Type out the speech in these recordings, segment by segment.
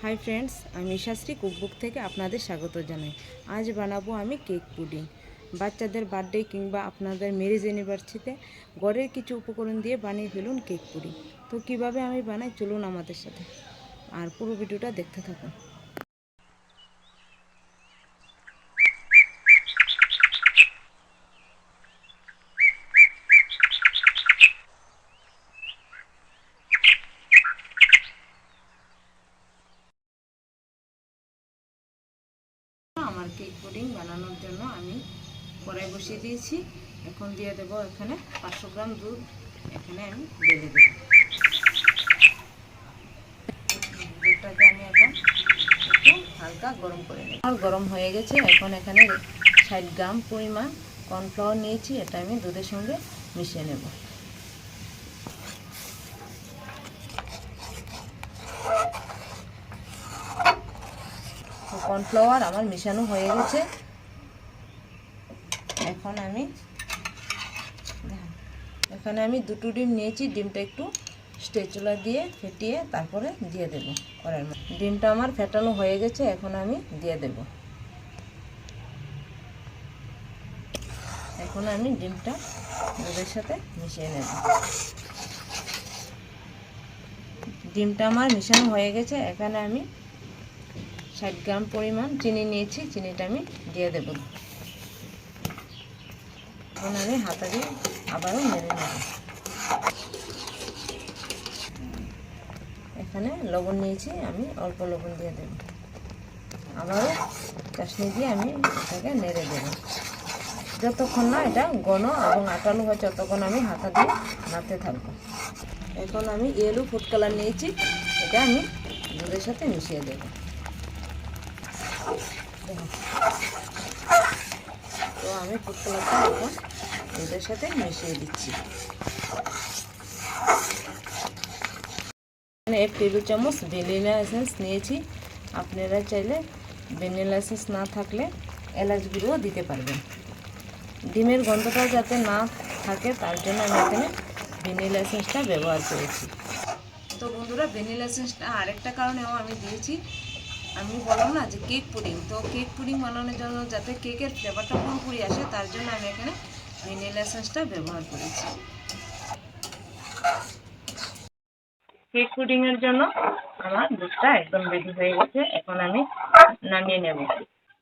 Hi friends, আমি Shastri cookbook থেকে আপনাদের স্বাগত জানাই। আজ বানাবো আমি কেক পুডিং। বাচ্চাদের বার্থডে কিংবা আপনাদের ম্যারেজ অ্যানিভার্সারিতে ঘরের কিছু উপকরণ দিয়ে বানিয়ে ফেলুন কেক পুডিং। তো কিভাবে আমি বানাই চলুন আমাদের সাথে, আর পুরো ভিডিওটা দেখতে থাকুন। আমার কেক পুডিং বানানোর জন্য আমি কড়াই বসিয়ে দিয়েছি। এখন দিয়ে দেবো এখানে 500 গ্রাম দুধ। এখানে আমি ঢেলে দেবো। দুধটাকে আমি এখন একটু হালকা গরম করে নেব। আর গরম হয়ে গেছে। এখন এখানে 60 গ্রাম পরিমাণ কর্নফ্লাওয়ার নিয়েছি, এটা আমি দুধের সঙ্গে মিশিয়ে নেব। কর্নফ্লাওয়ার আমার মিশানো হয়ে গেছে। এখানে আমি দুটো ডিম নিয়েছি। ডিমটা একটু স্প্যাচুলা দিয়ে ফেটিয়ে তারপরে দিয়ে দেব কড়াইয়ের মধ্যে। ডিমটা আমার ফেটানো হয়ে গেছে, এখন আমি দিয়ে দেব। এখন আমি ডিমটা দুধের সাথে মিশিয়ে নেব। ডিমটা আমার মিশানো হয়ে গেছে। এখানে আমি 60 গ্রাম পরিমাণ চিনি নিয়েছি, চিনিটা আমি দিয়ে দেব। এখন আমি হাতা দিয়ে আবারও নেড়ে নেব। এখানে লবণ নিয়েছি, আমি অল্প লবণ দিয়ে দেব। আবারও চাশনি দিয়ে আমি এটাকে নেড়ে দেব। যতক্ষণ না এটা ঘন এবং আটালো হয় ততক্ষণ আমি হাতা দিয়ে নাড়তে থাকবো। এখন আমি ইয়েলো ফুড কালার নিয়েছি, এটা আমি দুধের সাথে মিশিয়ে দেব। তো আমি ফুড কালারটা এখন দুধের সাথে মিশিয়ে দিচ্ছি। এখানে 1 টেবিল চামচ ভ্যানিলা এসেন্স নিয়েছি। আপনারা চাইলে ভ্যানিলা এসেন্স না থাকলে এলাচ গুঁড়ো দিতে পারবেন। ডিমের গন্ধটা যাতে না থাকে তার জন্য আমি এখানে ভ্যানিলা এসেন্সটা ব্যবহার করেছি। তো বন্ধুরা, ভ্যানিলা এসেন্সটা আরেকটা কারণেও আমি দিয়েছি। আমি বললাম না যে কেক পুডিং, তো কেক পুডিং বানানোর জন্য যাতে কেকের ফ্লেভারটা পুরোপুরি আসে তার জন্য আমি এখানে ভ্যানিলা এসেন্সটা ব্যবহার করেছি। কেক পুডিংয়ের জন্য আমার দুধটা একদম রেডি হয়ে গেছে। এখন আমি নামিয়ে নেব।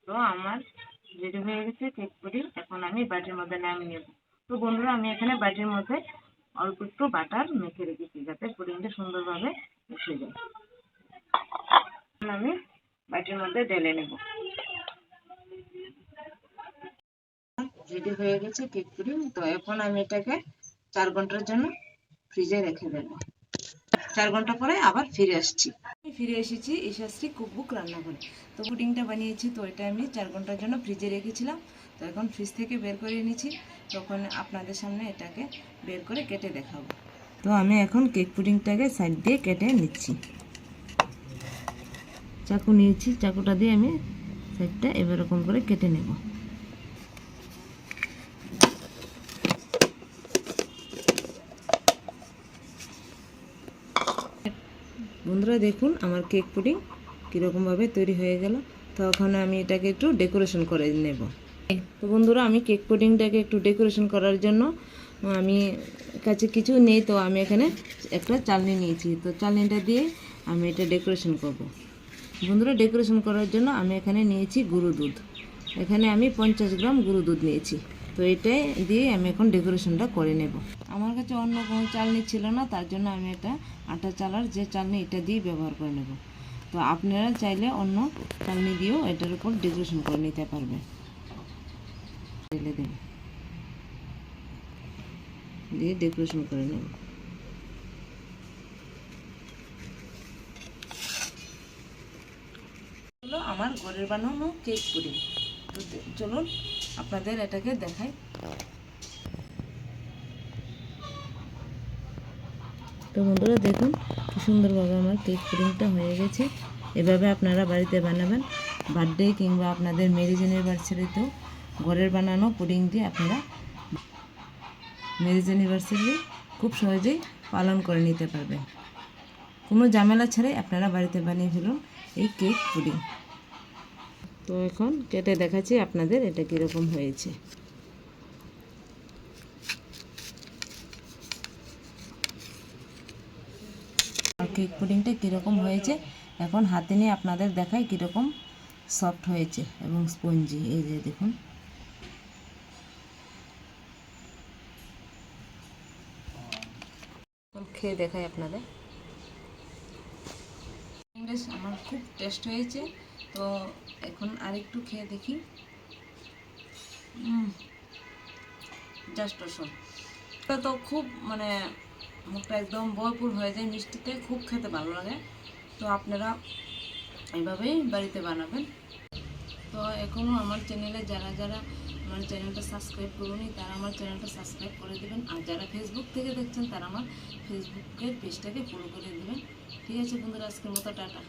তো আমার রেডি হয়ে গেছে কেক পুডিং। এখন আমি বাটির মধ্যে নামিয়ে নেব। তো বন্ধুরা, আমি এখানে বাটির মধ্যে অল্প একটু বাটার মেখে রেখেছি যাতে পুডিংটা সুন্দরভাবে মিশে যায়। আমি বাটির মধ্যে ঢেলে নেব। রেডি হয়ে গেছে কেক পুডিং। তো এখন আমি এটাকে 4 ঘন্টার জন্য ফ্রিজে রেখে দেব। 4 ঘন্টা পরে আবার ফিরে আসছি। ফিরে এসেছি ইশাশ্রী কুকবুক রান্নাঘরে। তো পুডিংটা বানিয়েছি, তো এটা আমি 4 ঘন্টার জন্য ফ্রিজে রেখেছিলাম। তো এখন ফ্রিজ থেকে বের করে নিয়েছি, তখন আপনাদের সামনে এটাকে বের করে কেটে দেখাবো। তো আমি এখন কেক পুডিংটাকে সাইড দিয়ে কেটে নিচ্ছি। চাকু নিয়েছি, চাকুটা দিয়ে আমি সাইডটা এরকম করে কেটে নেব। বন্ধুরা দেখুন আমার কেক পুডিং কীরকমভাবে তৈরি হয়ে গেল। তো ওখানে আমি এটাকে একটু ডেকোরেশন করে নেব। তো বন্ধুরা, আমি কেক পুডিংটাকে একটু ডেকোরেশন করার জন্য আমি কাছে কিছু নেই, তো আমি এখানে একটা চালনি নিয়েছি। তো চালনিটা দিয়ে আমি এটা ডেকোরেশন করব। বন্ধুরা, ডেকোরেশন করার জন্য আমি এখানে নিয়েছি গুঁড়ো দুধ। এখানে আমি 50 গ্রাম গুঁড়ো দুধ নিয়েছি। তো এটাই দিয়ে আমি এখন ডেকোরেশনটা করে নেব। আমার কাছে অন্য কোনো চালনি ছিল না, তার জন্য আমি এটা আটা চালার যে চালনি এটা দিয়ে ব্যবহার করে নেব। তো আপনারা চাইলে অন্য চালনি দিয়েও এটার উপর ডেকোরেশন করে নিতে পারবেন। ঢেলে দেব, দিয়ে ডেকোরেশন করে নেব। হলো আমার ঘরের বানানো কেক পুডিং। তো চলুন আপনাদের এটাকে দেখাই। তো বন্ধুরা দেখুন কি সুন্দরভাবে আমার কেক পুডিংটা হয়ে গেছে। এভাবে আপনারা বাড়িতে বানাবেন। বার্থডে কিংবা আপনাদের ম্যারেজ অ্যানিভার্সারিতেও ঘরের বানানো পুডিং দিয়ে আপনারা ম্যারেজ অ্যানিভার্সারি খুব সহজেই পালন করে নিতে পারবেন। কোনো ঝামেলা ছাড়াই আপনারা বাড়িতে বানিয়ে ফেলুন এই কেক পুডিং। তো এখন কেটে দেখাচ্ছি আপনাদের এটা কীরকম হয়েছে। আর কেক পুডিংটা কীরকম হয়েছে এখন হাতে নিয়ে আপনাদের দেখাই কীরকম সফট হয়েছে এবং স্পঞ্জি। এই যে দেখুন, খেয়ে দেখাই আপনাদের। আমার খুব টেস্ট হয়েছে, তো এখন আরেকটু খেয়ে দেখি। জাস্ট অসম। এটা তো খুব মানে মুখটা একদম ভরপুর হয়ে যায় মিষ্টিতে, খুব খেতে ভালো লাগে। তো আপনারা এইভাবেই বাড়িতে বানাবেন। তো এখনও আমার চ্যানেলে যারা যারা আমার চ্যানেলটা সাবস্ক্রাইব করুন তারা আমার চ্যানেলটা সাবস্ক্রাইব করে দেবেন, আর যারা ফেসবুক থেকে দেখছেন তারা আমার ফেসবুকের পেজটাকে ফলো করে দেবেন। ঠিক আছে বন্ধুরা, আজকের মতো টাটা।